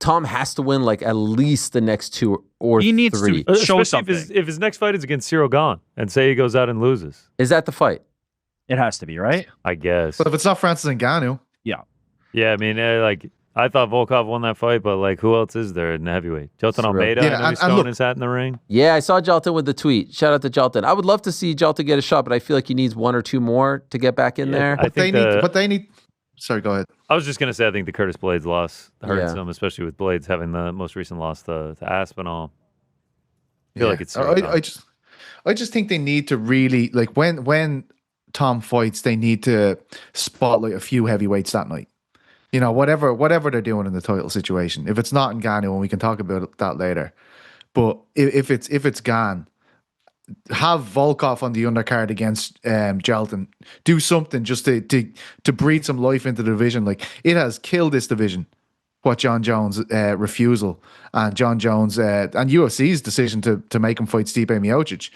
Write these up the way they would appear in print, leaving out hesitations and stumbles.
Tom has to win like at least the next 2 or 3. He needs to show something. If his next fight is against Cyril Gane, and say he goes out and loses. Is that the fight? It has to be, right? I guess. But if it's not Francis Ngannou. Yeah. Yeah, I mean, I thought Volkov won that fight, but like, who else is there in the heavyweight? Jalton Almeida, I know he's throwing his hat in the ring. Yeah, I saw Jalton with the tweet. Shout out to Jalton. I would love to see Jalton get a shot, but I feel like he needs 1 or 2 more to get back in there. But they need. Sorry, go ahead. I was just gonna say, I think the Curtis Blades loss hurts him, especially with Blades having the most recent loss to Aspinall. I feel like it's. I just think they need to really like when Tom fights, they need to spotlight a few heavyweights that night. You know, whatever they're doing in the title situation. If it's not Ngannou, and we can talk about that later. But if it's Gane, have Volkov on the undercard against Jalton. Do something just to breathe some life into the division. Like, it has killed this division. What Jon Jones' refusal and Jon Jones and UFC's decision to make him fight Stipe Miocic,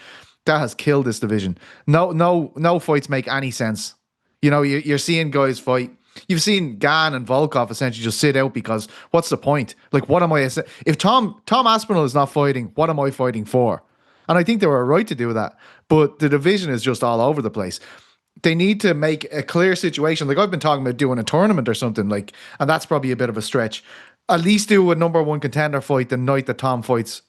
that has killed this division. No fights make any sense. You know, you're seeing guys fight. You've seen Gane and Volkov essentially just sit out because what's the point? Like, what am I? If Tom Aspinall is not fighting, what am I fighting for? And I think they were right to do that. But the division is just all over the place. They need to make a clear situation. Like, I've been talking about doing a tournament or something, like, and that's probably a bit of a stretch. At least do a number 1 contender fight the night that Tom fights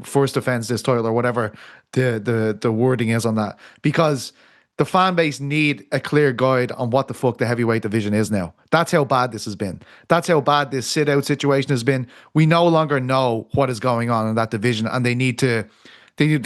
first defends this title, or whatever the wording is on that. Because the fan base need a clear guide on what the fuck the heavyweight division is now. That's how bad this has been. That's how bad this sit-out situation has been. We no longer know what is going on in that division, and they need to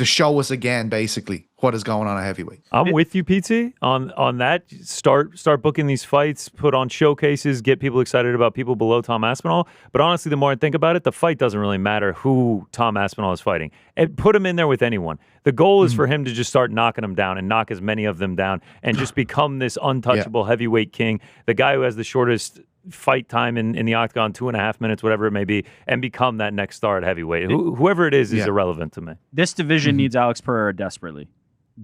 show us again, basically, what is going on at heavyweight. I'm with you, PT, on that. Start booking these fights, put on showcases, get people excited about people below Tom Aspinall. But honestly, the more I think about it, the fight doesn't really matter who Tom Aspinall is fighting. And put him in there with anyone. The goal is for him to just start knocking them down and knock as many of them down and just become this untouchable heavyweight king, the guy who has the shortest fight time in the octagon, 2.5 minutes, whatever it may be, and become that next star at heavyweight. Whoever it is irrelevant to me. This division needs Alex Pereira desperately.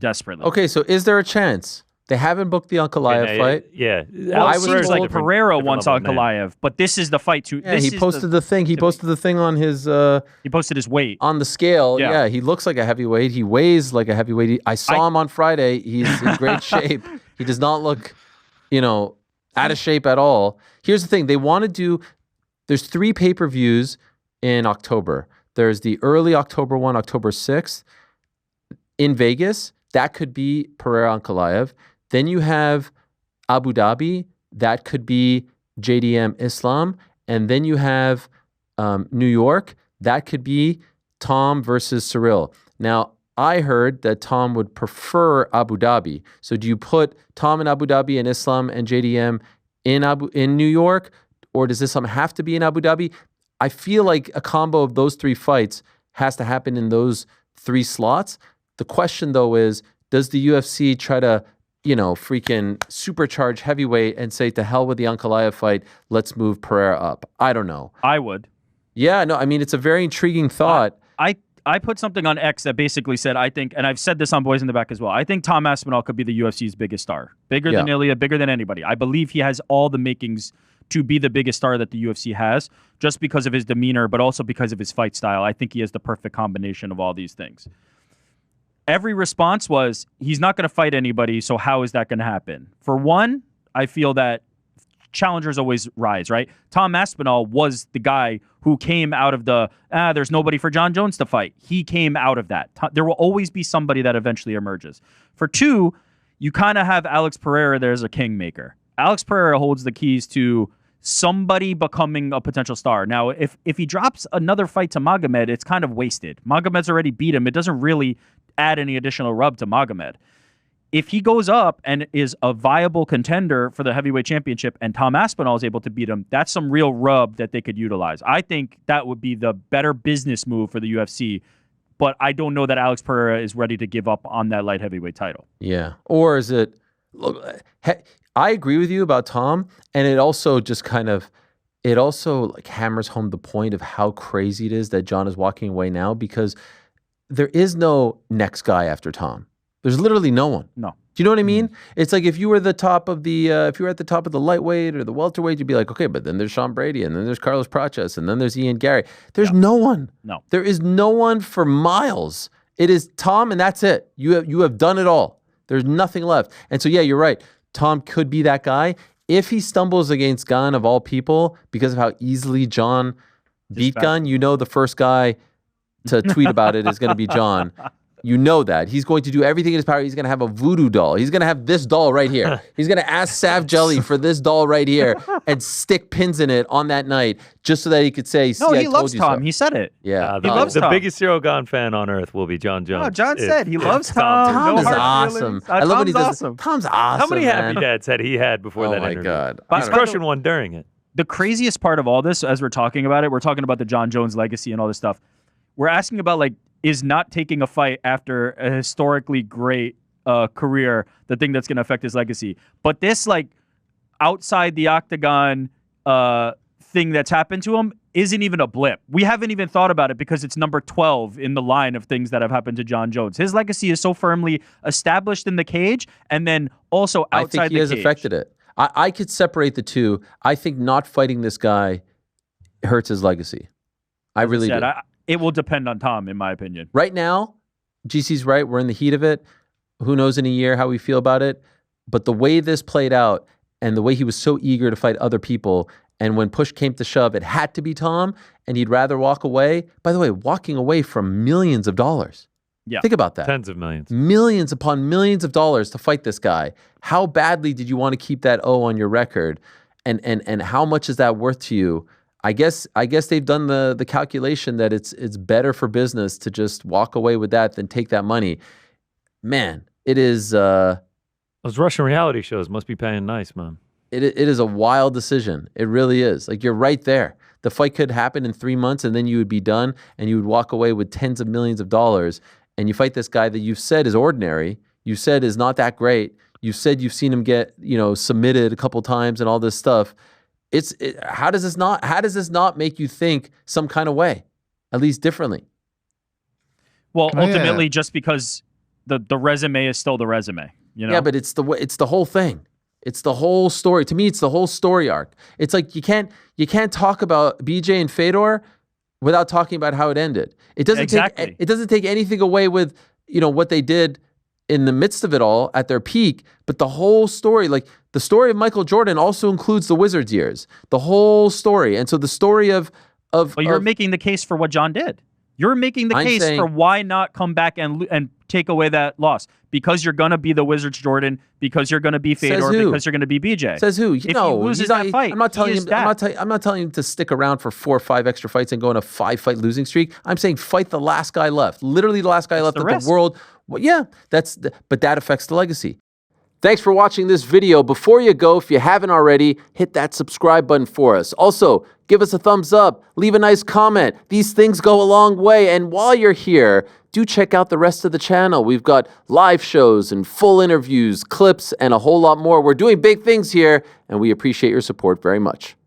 Okay, so is there a chance? They haven't booked the Ankalaev fight. Yeah. Well, I was like Pereira wants Ankalaev, but this is the fight to. Yeah, he posted the thing. He posted the thing on his. He posted his weight on the scale. Yeah, he looks like a heavyweight. He weighs like a heavyweight. I saw him on Friday. He's in great shape. He does not look, out of shape at all. Here's the thing. They want to do. There's 3 pay-per-views in October. There's the early October one, October 6th, in Vegas. That could be Pereira Ankalaev. Then you have Abu Dhabi. That could be JDM Islam. And then you have New York. That could be Tom versus Cyril. Now, I heard that Tom would prefer Abu Dhabi. So do you put Tom in Abu Dhabi and Islam and JDM in New York? Or does Islam have to be in Abu Dhabi? I feel like a combo of those 3 fights has to happen in those 3 slots. The question, though, is does the UFC try to, freaking supercharge heavyweight and say, to hell with the Ankalaev fight, let's move Pereira up? I don't know. I would. Yeah, no, I mean, it's a very intriguing thought. I put something on X that basically said, I think, and I've said this on Boys in the Back as well, I think Tom Aspinall could be the UFC's biggest star. Bigger than Ilya, bigger than anybody. I believe he has all the makings to be the biggest star that the UFC has, just because of his demeanor, but also because of his fight style. I think he has the perfect combination of all these things. Every response was, he's not going to fight anybody, so how is that going to happen? For one, I feel that challengers always rise, right? Tom Aspinall was the guy who came out of the, there's nobody for Jon Jones to fight. He came out of that. There will always be somebody that eventually emerges. For 2, you kind of have Alex Pereira there as a kingmaker. Alex Pereira holds the keys to somebody becoming a potential star. Now, if he drops another fight to Magomed, it's kind of wasted. Magomed's already beat him. It doesn't really add any additional rub to Magomed. If he goes up and is a viable contender for the heavyweight championship and Tom Aspinall is able to beat him, that's some real rub that they could utilize. I think that would be the better business move for the UFC, but I don't know that Alex Pereira is ready to give up on that light heavyweight title. Yeah. Or is it... Look, I agree with you about Tom, and it also just hammers home the point of how crazy it is that Jon is walking away now, because there is no next guy after Tom. There's literally no one. No. Do you know what I mean? It's like if you were the top of the if you were at the top of the lightweight or the welterweight, you'd be like, okay, but then there's Sean Brady, and then there's Carlos Prates, and then there's Ian Gary. There's no one. No. There is no one for miles. It is Tom, and that's it. You have done it all. There's nothing left. And so yeah, you're right. Tom could be that guy if he stumbles against Gunn of all people because of how easily Jon beat Gunn. You know, the first guy to tweet about it is going to be Jon. You know that. He's going to do everything in his power. He's going to have a voodoo doll. He's going to have this doll right here. He's going to ask Sav Jelly for this doll right here and stick pins in it on that night just so that he could say, see, No, I he told loves you Tom. so. He said it. Yeah. He loves the Tom. biggest Zero Gone fan on earth will be Jon Jones. No, Jon said he If loves Tom. Tom No is hard awesome. feelings. I love when he Tom's does. awesome. Tom's awesome. How many man. happy dads had he had before Oh that my interview? God. He's crushing one during it. The craziest part of all this, as we're talking about it, we're talking about the Jon Jones legacy and all this stuff. We're asking about, like, is not taking a fight after a historically great career the thing that's going to affect his legacy. But this, like, outside the octagon thing that's happened to him isn't even a blip. We haven't even thought about it because it's number 12 in the line of things that have happened to Jon Jones. His legacy is so firmly established in the cage and then also outside the cage. I think he has affected it. I could separate the two. I think not fighting this guy hurts his legacy. I really do. It will depend on Tom, in my opinion. Right now, GC's right. We're in the heat of it. Who knows in a year how we feel about it? But the way this played out and the way he was so eager to fight other people, and when push came to shove, it had to be Tom, and he'd rather walk away. By the way, walking away from millions of dollars. Yeah. Think about that. Tens of millions. Millions upon millions of dollars to fight this guy. How badly did you want to keep that O on your record? And how much is that worth to you? I guess they've done the calculation that it's better for business to just walk away with that than take that money. Man, it is Those Russian reality shows must be paying nice, man. it is a wild decision. It really is. Like, you're right there. The fight could happen in 3 months and then you would be done and you would walk away with tens of millions of dollars, and you fight this guy that you've said is ordinary, you said is not that great, you said you've seen him get, submitted a couple times and all this stuff. How does this not make you think some kind of way, at least differently? Well, ultimately, just because the resume is still the resume, Yeah, but it's the whole thing. It's the whole story. To me, it's the whole story arc. It's like you can't talk about BJ and Fedor without talking about how it ended. It doesn't take anything away with what they did in the midst of it all at their peak, but the whole story, like the story of Michael Jordan also includes the Wizards years, the whole story. And so the story of you're making the case for what Jon did. You're making the case for why not come back and take away that loss, because you're going to be the Wizards Jordan, because you're going to be Fedor, because you're going to be BJ. Says who? If he loses that fight, I'm not telling him to stick around for 4 or 5 extra fights and go on a 5-fight losing streak. I'm saying fight the last guy left, literally the last guy left of the world. Well, yeah, but that affects the legacy. Thanks for watching this video. Before you go, if you haven't already, hit that subscribe button for us. Also, give us a thumbs up, leave a nice comment. These things go a long way. And while you're here, do check out the rest of the channel. We've got live shows and full interviews, clips, and a whole lot more. We're doing big things here, and we appreciate your support very much.